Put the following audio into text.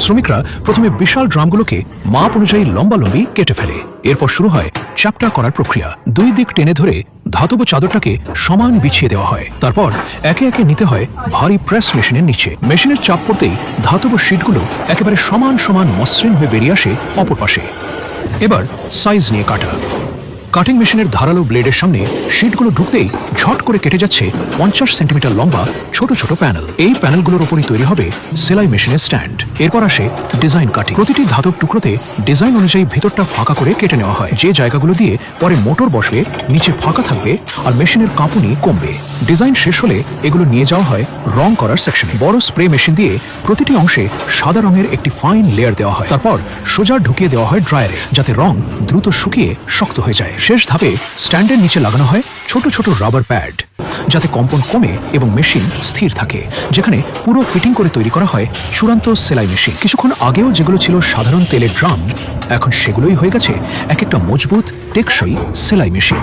শ্রমিকরা প্রথমে বিশাল ড্রামগুলোকে মাপ অনুযায়ী লম্বালম্বি কেটে ফেলে। এরপর শুরু হয় চ্যাপ্টা করার প্রক্রিয়া। দুই দিক টেনে ধরে ধাতব চাদরটাকে সমান বিছিয়ে দেওয়া হয়। তারপর একে একে নিতে হয় ভারী প্রেস মেশিনের নিচে। মেশিনের চাপ পড়তেই ধাতব শিটগুলো একেবারে সমান সমান মসৃণ হয়ে বেরিয়ে আসে অপর পাশে। এবার সাইজ নিয়ে কাটা। কাটিং মেশিনের ধারালো ব্লেডের সামনে শিটগুলো ঢুকতেই ঝট করে কেটে যাচ্ছে 50 সেন্টিমিটার লম্বা ছোট ছোট প্যানেল। এই প্যানেলগুলোর উপরই তৈরি হবে সেলাই মেশিনের স্ট্যান্ড। এরপর আসে ডিজাইন কাটিং। প্রতিটি ধাতব টুকরোতে ডিজাইন অনুযায়ী ভেতরটা ফাঁকা করে কেটে নেওয়া হয়। যে জায়গাগুলো দিয়ে পরে মোটর বসবে নিচে ফাঁকা থাকবে আর মেশিনের কাঁপুনি কমবে। ডিজাইন শেষ হলে এগুলো নিয়ে যাওয়া হয় রং করার সেকশনে। বড় স্প্রে মেশিন দিয়ে প্রতিটি অংশে সাদা রঙের একটি ফাইন লেয়ার দেওয়া হয়। তারপর সোজা ঢুকিয়ে দেওয়া হয় ড্রায়ারে, যাতে রং দ্রুত শুকিয়ে শক্ত হয়ে যায়। শেষ ধাপে স্ট্যান্ডের নিচে লাগানো হয় ছোট ছোট রাবার প্যাড, যাতে কম্পন কমে এবং মেশিন স্থির থাকে। যেখানে পুরো ফিটিং করে তৈরি করা হয় চূড়ান্ত সেলাই মেশিন। কিছুক্ষণ আগেও যেগুলো ছিল সাধারণ তেলের ড্রাম, এখন সেগুলোই হয়ে গেছে এক একটা মজবুত টেকসই সেলাই মেশিন।